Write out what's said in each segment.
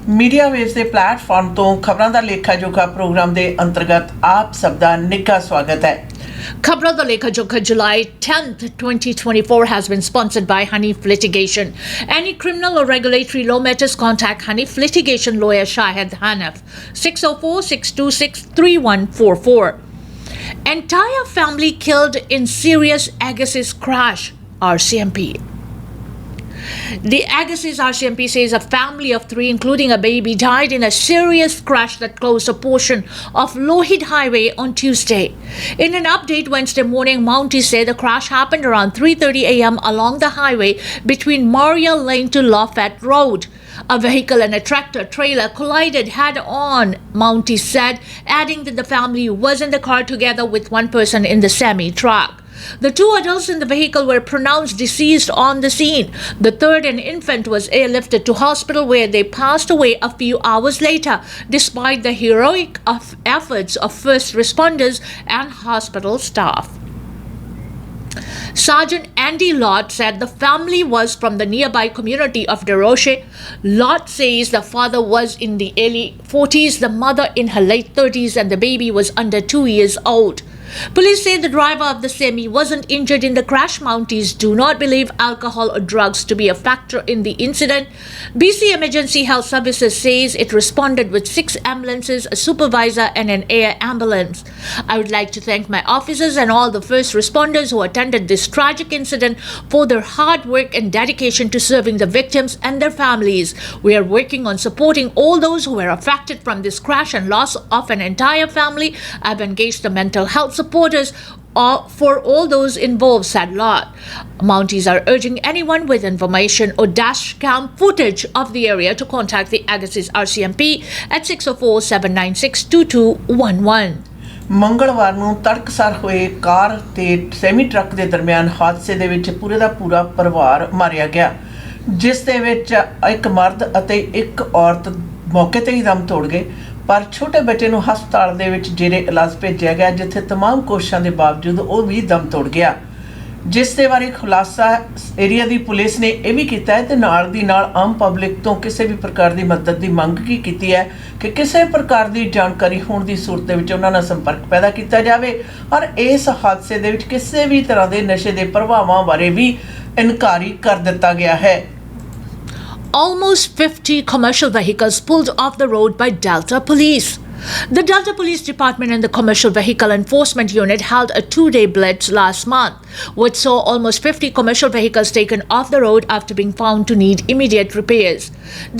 Media waves के platform तो खबरां दा लेखा जोखा प्रोग्राम के अंतर्गत आप सब दा निघा स्वागत है। Khabran Da Lekha Jokha July 10th, 2024 has been sponsored by Hanif Litigation. Any criminal or regulatory law matters, contact Hanif Litigation lawyer Shahid Hanif, 604-626-3144. Entire family killed in serious Agassiz crash, RCMP. The Agassiz RCMP says a family of 3, including a baby, died in a serious crash that closed a portion of Lohit Highway on Tuesday. In an update Wednesday morning, Mounties said the crash happened around 3:30 a.m. along the highway between Maria Lane to Lafayette Road. A vehicle and a tractor-trailer collided head-on, Mounties said, adding that the family was in the car together with one person in the semi-truck. The 2 adults in the vehicle were pronounced deceased on the scene. The third, an infant, was airlifted to hospital where they passed away a few hours later, despite the heroic efforts of first responders and hospital staff. Sergeant Andy Lott said the family was from the nearby community of Deroshe. Lott says the father was in the early 40s, the mother in her late 30s, and the baby was under 2 years old. Police say the driver of the semi wasn't injured in the crash. Mounties do not believe alcohol or drugs to be a factor in the incident. BC Emergency Health Services says it responded with 6 ambulances, a supervisor, and an air ambulance. I would like to thank my officers and all the first responders who attended this tragic incident for their hard work and dedication to serving the victims and their families. We are working on supporting all those who were affected from this crash and loss of an entire family. I've engaged the mental health supporters for all those involved, said Lott. Mounties are urging anyone with information or dash cam footage of the area to contact the Agassiz RCMP at 604-796-2211. ਮੰਗਲਵਾਰ ਨੂੰ ਤੜਕਸਾਰ ਹੋਏ ਕਾਰ ਤੇ semi truck ਦੇ ਦਰਮਿਆਨ ਹਾਦਸੇ ਦੇ ਵਿੱਚ ਪੂਰੇ ਦਾ ਪੂਰਾ ਪਰਿਵਾਰ ਮਾਰਿਆ ਗਿਆ, ਜਿਸ ਦੇ ਵਿੱਚ ਇੱਕ ਮਰਦ ਅਤੇ ਇੱਕ ਔਰਤ ਮੌਕੇ ਤੇ ਹੀ ਦਮ ਤੋੜ ਗਏ। पर छोटे बच्चे ਨੂੰ ਹਸਪਤਾਲ ਦੇ ਵਿੱਚ ਜੇਰੇ ਇਲਾਜ ਭੇਜਿਆ ਗਿਆ, ਜਿੱਥੇ तमाम ਕੋਸ਼ਿਸ਼ਾਂ ਦੇ ਬਾਵਜੂਦ ਉਹ ਵੀ ਦਮ ਤੋੜ ਗਿਆ, ਜਿਸ ਦੇ ਬਾਰੇ ਖੁਲਾਸਾ ਏਰੀਆ ਦੀ ਪੁਲਿਸ ਨੇ ਇਹ ਵੀ ਕੀਤਾ ਹੈ ਤੇ ਨਾਲ ਦੀ ਨਾਲ ਆਮ ਪਬਲਿਕ ਤੋਂ ਕਿਸੇ ਵੀ ਪ੍ਰਕਾਰ ਦੀ ਮਦਦ ਦੀ ਮੰਗ ਕੀਤੀ ਹੈ ਕਿ ਕਿਸੇ ਪ੍ਰਕਾਰ ਦੀ ਜਾਣਕਾਰੀ ਹੋਣ ਦੀ ਸੂਰਤ ਦੇ ਵਿੱਚ ਉਹਨਾਂ ਨਾਲ ਸੰਪਰਕ ਪੈਦਾ ਕੀਤਾ ਜਾਵੇ ਔਰ ਇਸ ਹਾਦਸੇ ਦੇ ਵਿੱਚ ਕਿਸੇ ਵੀ ਤਰ੍ਹਾਂ ਦੇ ਨਸ਼ੇ ਦੇ ਪ੍ਰਭਾਵਾਂ ਬਾਰੇ ਵੀ ਇਨਕਾਰੀ ਕਰ ਦਿੱਤਾ ਗਿਆ ਹੈ। Almost 50 commercial vehicles pulled off the road by Delta Police. The Delta Police Department and the Commercial Vehicle Enforcement Unit held a 2-day blitz last month, which saw almost 50 commercial vehicles taken off the road after being found to need immediate repairs.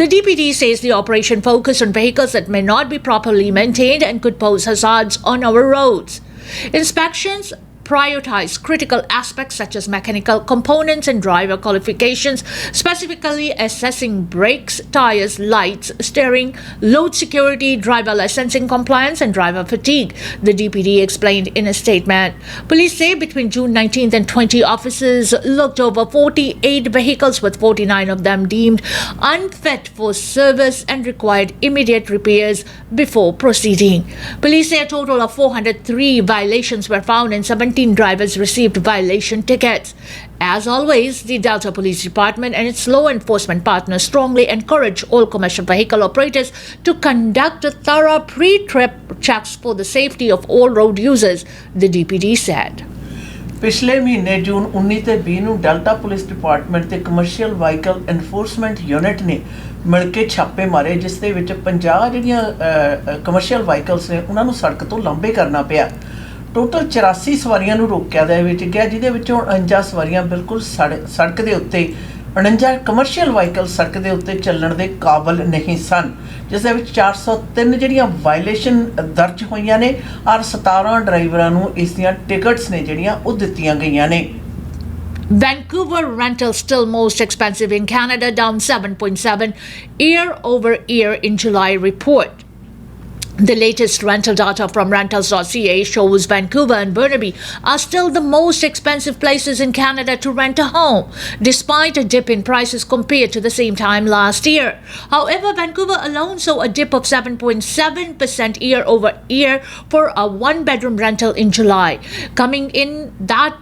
The DPD says the operation focused on vehicles that may not be properly maintained and could pose hazards on our roads. Inspections prioritize critical aspects such as mechanical components and driver qualifications, specifically assessing brakes, tires, lights, steering, load security, driver licensing compliance, and driver fatigue, the DPD explained in a statement. Police say between June 19th and 20, officers looked over 48 vehicles, with 49 of them deemed unfit for service and required immediate repairs before proceeding. Police say a total of 403 violations were found and 17 drivers received violation tickets. As always, the Delta Police Department and its law enforcement partners strongly encourage all commercial vehicle operators to conduct thorough pre-trip checks for the safety of all road users, the DPD said. ਪਿਛਲੇ ਮਹੀਨੇ ਜੂਨ 19 ਤੇ 20 ਨੂੰ delta police department ਤੇ commercial vehicle enforcement unit ਨੇ ਮਿਲ ਕੇ ਛਾਪੇ ਮਾਰੇ, ਜਿਸ ਦੇ ਵਿੱਚ 50 ਜਿਹੜੀਆਂ ਕਮਰਸ਼ੀਅਲ ਵਾਹੀਕਲਸ ਨੇ ਉਹਨਾਂ ਨੂੰ ਸੜਕ ਤੋਂ ਲਾਂਭੇ ਕਰਨਾ ਪਿਆ। ਟੋਟਲ 84 ਸਵਾਰੀਆਂ ਨੂੰ ਰੋਕਿਆ ਦੇ ਵਿੱਚ ਗਿਆ, ਜਿਹਦੇ ਵਿੱਚੋਂ 49 ਸਵਾਰੀਆਂ ਬਿਲਕੁਲ ਸੜਕ ਦੇ ਉੱਤੇ 49 ਕਮਰਸ਼ੀਅਲ ਵਾਹੀਕਲ ਸੜਕ ਦੇ ਉੱਤੇ ਚੱਲਣ ਦੇ ਕਾਬਲ ਨਹੀਂ ਸਨ, ਜਿਸ ਦੇ ਵਿੱਚ 403 ਜਿਹੜੀਆਂ ਵਾਇਲੇਸ਼ਨ ਦਰਜ ਹੋਈਆਂ ਨੇ ਔਰ 17 ਡਰਾਈਵਰਾਂ ਨੂੰ ਇਸ ਦੀਆਂ ਟਿਕਟਸ ਨੇ ਜਿਹੜੀਆਂ ਉਹ ਦਿੱਤੀਆਂ ਗਈਆਂ ਨੇ। Vancouver rental still most expensive in Canada, down 7.7 year over year in July report. The latest rental data from rentals.ca shows Vancouver and Burnaby are still the most expensive places in Canada to rent a home, despite a dip in prices compared to the same time last year. However, Vancouver alone saw a dip of 7.7% year over year for a 1-bedroom rental in July, coming in that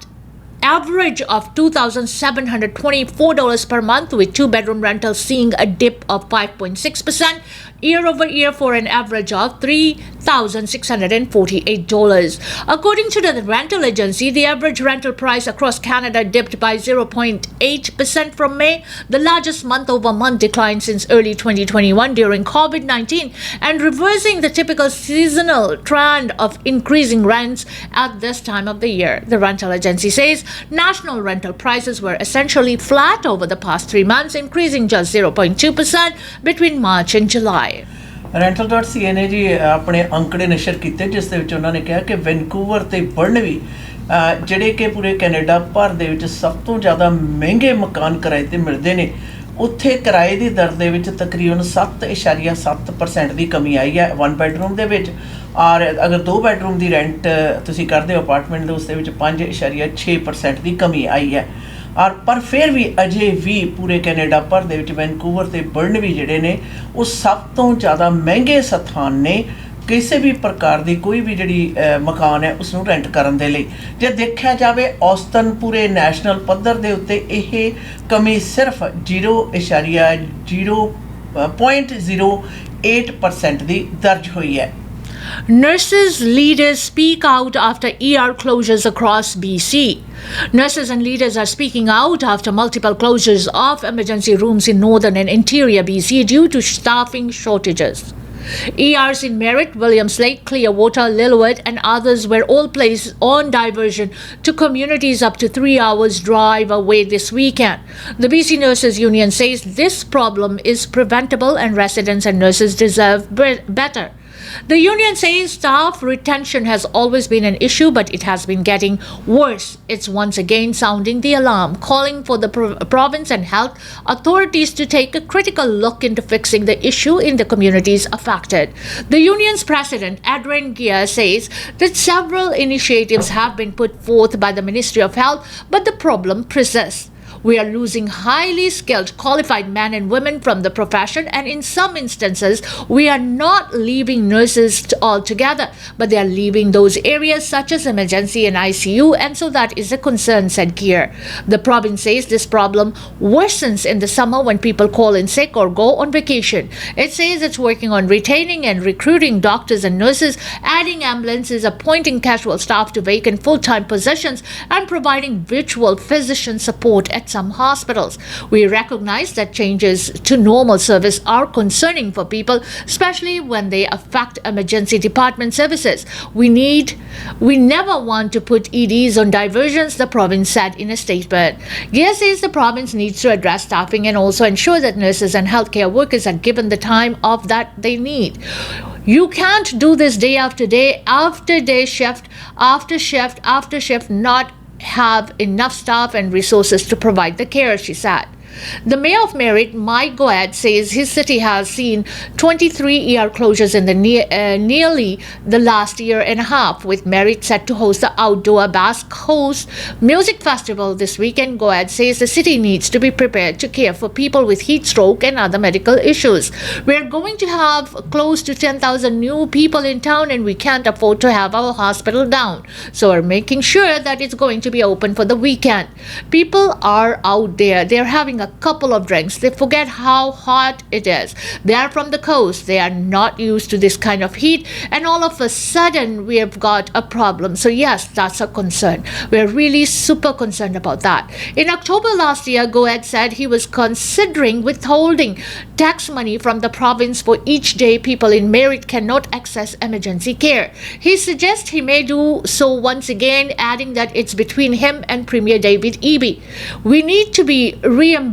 average of $2,724 per month, with two-bedroom rentals seeing a dip of 5.6% year over year for an average of $3,648. According to the rental agency, the average rental price across Canada dipped by 0.8% from May, the largest month-over-month decline since early 2021 during COVID-19, and reversing the typical seasonal trend of increasing rents at this time of the year. The rental agency says national rental prices were essentially flat over the past 3 months, increasing just 0.2% between March and July. Rental.ca ਨੇ ਜੀ ਆਪਣੇ ਅੰਕੜੇ ਨਸ਼ਰ ਕੀਤੇ, ਜਿਸ ਦੇ ਵਿੱਚ ਉਹਨਾਂ ਨੇ ਕਿਹਾ ਕਿ ਵੈਨਕੂਵਰ ਤੇ ਬਰਨਵੀ ਜਿਹੜੇ ਕਿ ਪੂਰੇ ਕੈਨੇਡਾ ਭਰ ਦੇ ਵਿੱਚ ਸਭ ਤੋਂ ਜ਼ਿਆਦਾ ਮਹਿੰਗੇ ਮਕਾਨ ਕਿਰਾਏ ਤੇ ਮਿਲਦੇ ਨੇ, ਉੱਥੇ ਕਿਰਾਏ ਦੀ ਦਰ ਦੇ ਵਿੱਚ ਤਕਰੀਬਨ 7.7% ਦੀ ਕਮੀ ਆਈ ਹੈ 1 ਬੈਡਰੂਮ ਦੇ ਵਿੱਚ। ਔਰ ਅਗਰ 2 ਬੈਡਰੂਮ ਦੀ ਰੈਂਟ ਤੁਸੀਂ ਕਰਦੇ ਹੋ ਅਪਾਰਟਮੈਂਟ ਦੇ, ਉਸ ਦੇ ਵਿੱਚ 5.6% ਦੀ ਕਮੀ ਆਈ ਹੈ। ਔਰ ਪਰ ਫਿਰ ਵੀ ਅਜੇ ਵੀ ਪੂਰੇ ਕੈਨੇਡਾ ਭਰ ਦੇ ਵਿੱਚ ਵੈਨਕੂਵਰ ਤੇ ਬਰਨਵੀ ਜਿਹੜੇ ਨੇ ਉਹ ਸਭ ਤੋਂ ਜ਼ਿਆਦਾ ਮਹਿੰਗੇ ਸਥਾਨ ਨੇ ਕਿਸੇ ਵੀ ਪ੍ਰਕਾਰ ਦੀ ਕੋਈ ਵੀ ਜਿਹੜੀ ਮਕਾਨ ਹੈ ਉਸ ਨੂੰ ਰੈਂਟ ਕਰਨ ਦੇ ਲਈ। ਜੇ ਦੇਖਿਆ ਜਾਵੇ ਔਸਤਨ ਪੂਰੇ ਨੈਸ਼ਨਲ ਪੱਧਰ ਦੇ ਉੱਤੇ ਇਹ ਕਮੀ ਸਿਰਫ 0.08% ਦੀ ਦਰਜ ਹੋਈ ਹੈ। Nurses leaders speak out after ER closures across BC. Nurses and leaders are speaking out after multiple closures of emergency rooms in northern and interior BC due to staffing shortages. ERs in Merritt, Williams Lake, Clearwater, Lillooet and others were all placed on diversion to communities up to 3 hours drive away this weekend. The BC Nurses Union says this problem is preventable and residents and nurses deserve better. The union says staff retention has always been an issue, but it has been getting worse. It's once again sounding the alarm, calling for the province and health authorities to take a critical look into fixing the issue in the communities affected. The union's president, Adrian Gia, says that several initiatives have been put forth by the Ministry of Health, but the problem persists. We are losing highly skilled, qualified men and women from the profession, and in some instances, we are not leaving nurses altogether, but they are leaving those areas such as emergency and ICU, and so that is a concern, said Gear. The province says this problem worsens in the summer when people call in sick or go on vacation. It says it's working on retaining and recruiting doctors and nurses, adding ambulances, appointing casual staff to vacant full-time positions, and providing virtual physician support at some hospitals. We recognize that changes to normal service are concerning for people, especially when they affect emergency department services. We never want to put EDs on diversions, the province said in a statement. Gia says the province needs to address staffing and also ensure that nurses and healthcare workers are given the time off that they need. You can't do this day after day, shift after shift after shift, not have enough staff and resources to provide the care, she said. The mayor of Merritt, Mike Goad, says his city has seen 23 ER closures in the nearly the last year and a half, with Merritt set to host the outdoor Basque Coast Music Festival this weekend. Goad says the city needs to be prepared to care for people with heat stroke and other medical issues. We're going to have close to 10,000 new people in town, and we can't afford to have our hospital down. So we're making sure that it's going to be open for the weekend. People are out there. They're having a couple of drinks. They forget how hot it is. They are from the coast. They are not used to this kind of heat, and all of a sudden we have got a problem. So yes, that's a concern. We're really super concerned about that. In October last year, Goad said he was considering withholding tax money from the province for each day people in Merritt cannot access emergency care. He suggests he may do so once again, adding that it's between him and Premier David Eby. We need to be reimbursed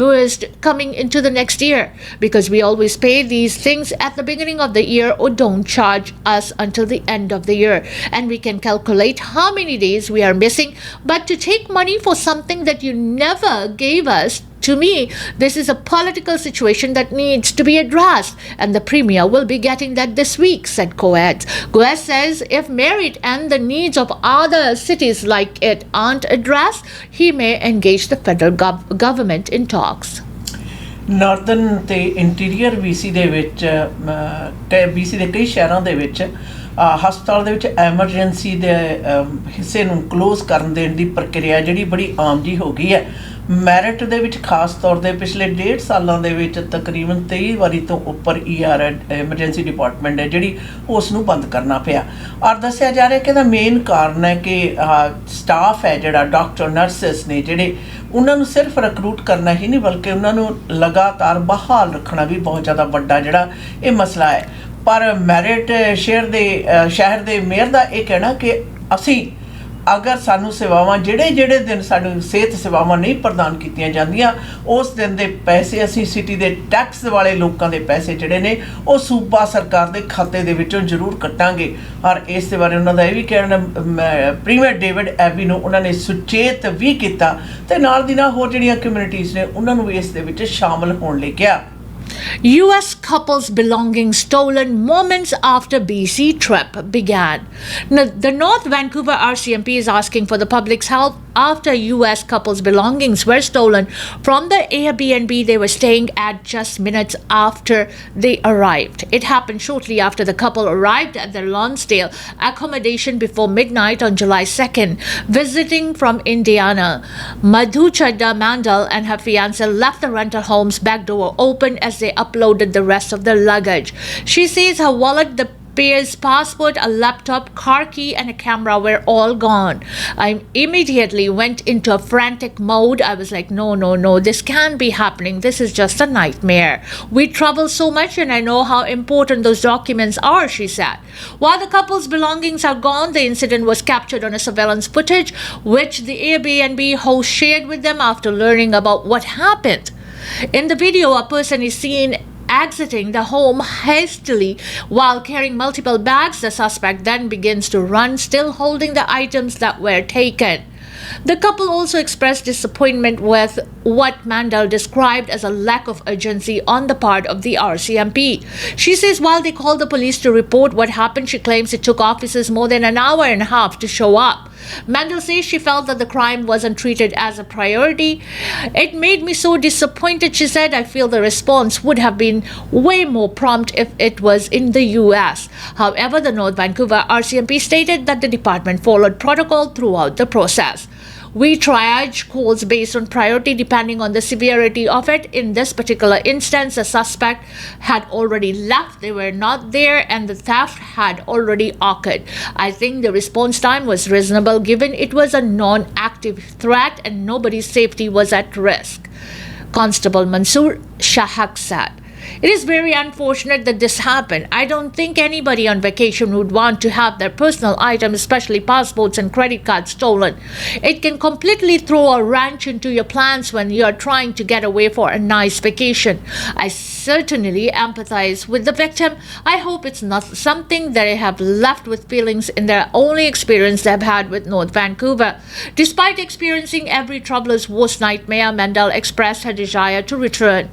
coming into the next year, because we always pay these things at the beginning of the year or don't charge us until the end of the year, and we can calculate how many days we are missing. But to take money for something that you never gave us, to me, this is a political situation that needs to be addressed, and the Premier will be getting that this week, said Goad. Goad says if Merritt and the needs of other cities like it aren't addressed, he may engage the federal government in talks. Northern ਤੇ interior BC ਦੇ ਵਿੱਚ BC ਦੇ ਕਈ ਸ਼ਹਿਰਾਂ ਦੇ ਵਿੱਚ ਹਸਪਤਾਲ ਦੇ ਵਿੱਚ ਐਮਰਜੈਂਸੀ ਦੇ ਹਿੱਸੇ ਨੂੰ ਕਲੋਜ਼ ਕਰਨ ਦੇਣ ਦੀ ਪ੍ਰਕਿਰਿਆ ਜਿਹੜੀ ਬੜੀ ਆਮ ਜੀ ਹੋ ਗਈ ਹੈ। ਮੈਰਿਟ ਦੇ ਵਿੱਚ ਖਾਸ ਤੌਰ 'ਤੇ ਪਿਛਲੇ 1.5 ਸਾਲਾਂ ਦੇ ਵਿੱਚ ਤਕਰੀਬਨ 23 ਵਾਰੀ ਤੋਂ ਉੱਪਰ ER ਐਮਰਜੈਂਸੀ ਡਿਪਾਰਟਮੈਂਟ ਹੈ ਜਿਹੜੀ ਉਸ ਨੂੰ ਬੰਦ ਕਰਨਾ ਪਿਆ। ਔਰ ਦੱਸਿਆ ਜਾ ਰਿਹਾ ਕਿ ਇਹਦਾ ਮੇਨ ਕਾਰਨ ਹੈ ਕਿ ਸਟਾਫ ਹੈ ਜਿਹੜਾ ਡਾਕਟਰ ਨਰਸਿਸ ਨੇ ਜਿਹੜੇ ਉਹਨਾਂ ਨੂੰ ਸਿਰਫ ਰਿਕਰੂਟ ਕਰਨਾ ਹੀ ਨਹੀਂ ਬਲਕਿ ਉਹਨਾਂ ਨੂੰ ਲਗਾਤਾਰ ਬਹਾਲ ਰੱਖਣਾ ਵੀ ਬਹੁਤ ਜ਼ਿਆਦਾ ਵੱਡਾ ਜਿਹੜਾ ਇਹ ਮਸਲਾ ਹੈ। ਪਰ ਮੈਰਿਟ ਸ਼ਹਿਰ ਦੇ ਮੇਅਰ ਦਾ ਇਹ ਕਹਿਣਾ ਕਿ ਅਸੀਂ ਅਗਰ ਸਾਨੂੰ ਸੇਵਾਵਾਂ ਜਿਹੜੇ ਦਿਨ ਸਾਨੂੰ ਸਿਹਤ ਸੇਵਾਵਾਂ ਨਹੀਂ ਪ੍ਰਦਾਨ ਕੀਤੀਆਂ ਜਾਂਦੀਆਂ ਉਸ ਦਿਨ ਦੇ ਪੈਸੇ ਅਸੀਂ ਸਿਟੀ ਦੇ ਟੈਕਸ ਵਾਲੇ ਲੋਕਾਂ ਦੇ ਪੈਸੇ ਜਿਹੜੇ ਨੇ ਉਹ ਸੂਬਾ ਸਰਕਾਰ ਦੇ ਖਾਤੇ ਦੇ ਵਿੱਚੋਂ ਜ਼ਰੂਰ ਕੱਟਾਂਗੇ। ਔਰ ਇਸ ਦੇ ਬਾਰੇ ਉਹਨਾਂ ਦਾ ਇਹ ਵੀ ਕਹਿਣਾ ਪ੍ਰੀਮੀਅਰ ਡੇਵਿਡ ਐਬੀ ਨੂੰ ਉਹਨਾਂ ਨੇ ਸੁਚੇਤ ਵੀ ਕੀਤਾ ਤੇ ਨਾਲ ਦੀ ਨਾਲ ਹੋਰ ਜਿਹੜੀਆਂ ਕਮਿਊਨਿਟੀਜ਼ ਨੇ ਉਹਨਾਂ ਨੂੰ ਵੀ ਇਸ ਦੇ ਵਿੱਚ ਸ਼ਾਮਲ ਹੋਣ ਲਈ ਕਿਹਾ। US couple's belongings stolen moments after BC trip began. Now, the North Vancouver RCMP is asking for the public's help after US couple's belongings were stolen from the Airbnb they were staying at just minutes after they arrived. It happened shortly after the couple arrived at their Lonsdale accommodation before midnight on July 2nd. Visiting from Indiana, Madhu Chadda Mandal and her fiancé left the rental home's back door open as they uploaded the rest of their luggage. She says her wallet, the pair's passport, a laptop, car key and a camera were all gone. I immediately went into a frantic mode. I was like, no, this can't be happening. This is just a nightmare. We travel so much and I know how important those documents are, she said. While the couple's belongings are gone, the incident was captured on a surveillance footage which the Airbnb host shared with them after learning about what happened. In the video, a person is seen exiting the home hastily while carrying multiple bags. The suspect then begins to run, still holding the items that were taken. The couple also expressed disappointment with what Mandal described as a lack of urgency on the part of the RCMP. She says while they called the police to report what happened, she claims it took officers more than an hour and a half to show up. Mandal says she felt that the crime wasn't treated as a priority. It made me so disappointed, she said. I feel the response would have been way more prompt if it was in the US. However, the North Vancouver RCMP stated that the department followed protocol throughout the process. We triage calls based on priority depending on the severity of it. In this particular instance, the suspect had already left, they were not there, and the theft had already occurred. I think the response time was reasonable given it was a non-active threat and nobody's safety was at risk. Constable Mansoor Shahak said. It is very unfortunate that this happened. I don't think anybody on vacation would want to have their personal items, especially passports and credit cards, stolen. It can completely throw a wrench into your plans when you are trying to get away for a nice vacation. I certainly empathize with the victim. I hope it's not something that they have left with feelings in their only experience they've had with North Vancouver. Despite experiencing every traveler's worst nightmare, Mandel expressed her desire to return.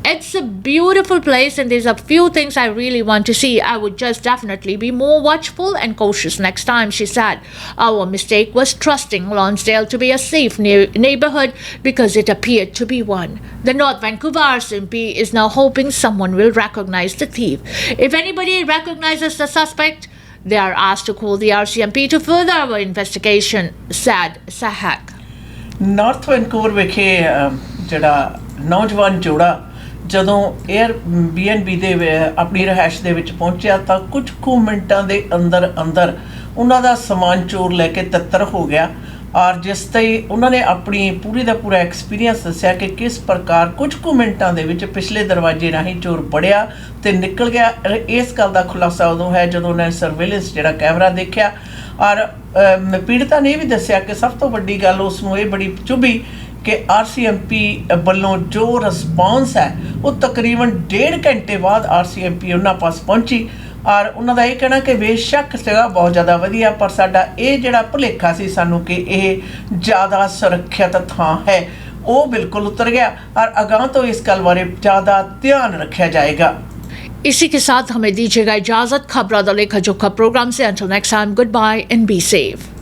It's a beautiful place and there's a few things I really want to see. I would just definitely be more watchful and cautious next time, she said. Our mistake was trusting Lonsdale to be a safe neighborhood because it appeared to be one. The North Vancouver RCMP is now hoping someone will recognize the thief. If anybody recognizes the suspect, they are asked to call the RCMP to further our investigation, said Sahak. North Vancouver ਵਿਖੇ ਜਿਹੜਾ ਨੌਜਵਾਨ ਜੋੜਾ ਜਦੋਂ Airbnb ਦੇ ਆਪਣੀ ਰਿਹਾਇਸ਼ ਦੇ ਵਿੱਚ ਪਹੁੰਚਿਆ ਤਾਂ ਕੁਝ ਕੁ ਮਿੰਟਾਂ ਦੇ ਅੰਦਰ ਉਹਨਾਂ ਦਾ ਸਮਾਨ ਚੋਰ ਲੈ ਕੇ ਤਿੱਤਰ ਹੋ ਗਿਆ। ਔਰ ਜਿਸ ਤੇ ਉਹਨਾਂ ਨੇ ਆਪਣੀ ਪੂਰੀ ਦਾ ਪੂਰਾ ਐਕਸਪੀਰੀਅੰਸ ਦੱਸਿਆ ਕਿ ਕਿਸ ਪ੍ਰਕਾਰ ਕੁਝ ਕੁ ਮਿੰਟਾਂ ਦੇ ਵਿੱਚ ਪਿਛਲੇ ਦਰਵਾਜ਼ੇ ਰਾਹੀਂ ਚੋਰ ਵੜਿਆ ਤੇ ਨਿਕਲ ਗਿਆ। ਇਸ ਗੱਲ ਦਾ ਖੁਲਾਸਾ ਉਦੋਂ ਹੈ ਜਦੋਂ ਉਹਨਾਂ ਨੇ ਸਰਵੇਲੈਂਸ ਜਿਹੜਾ ਕੈਮਰਾ ਦੇਖਿਆ। ਔਰ ਪੀੜਤਾ ਨੇ ਇਹ ਵੀ ਦੱਸਿਆ ਕਿ ਸਭ ਤੋਂ ਵੱਡੀ ਗੱਲ ਉਸ ਨੂੰ ਇਹ ਬੜੀ ਚੁਭੀ कि RCMP ਵੱਲੋਂ जो ਰਿਸਪੌਂਸ ਹੈ ਉਹ ਤਕਰੀਬਨ 1.5 ਘੰਟੇ ਬਾਅਦ RCMP ਉਹਨਾਂ ਪਾਸ ਪਹੁੰਚੀ। ਔਰ ਉਹਨਾਂ ਦਾ ਇਹ ਕਹਿਣਾ ਕਿ ਬੇਸ਼ੱਕ ਸੀਗਾ ਬਹੁਤ ਜ਼ਿਆਦਾ ਵਧੀਆ ਪਰ ਸਾਡਾ ਇਹ ਜਿਹੜਾ ਭੁਲੇਖਾ ਸੀ ਸਾਨੂੰ ਕਿ ਇਹ ਜ਼ਿਆਦਾ ਸੁਰੱਖਿਅਤ ਥਾਂ ਹੈ ਉਹ ਬਿਲकुल ਉਤਰ ਗਿਆ और अगां तो इस गल बारे ज़्यादा ध्यान रखा जाएगा। इसी के साथ हमें दीजिएगा इजाज़त। खबरां दा लेखा जोखा प्रोग्राम से until next time, goodbye and be safe.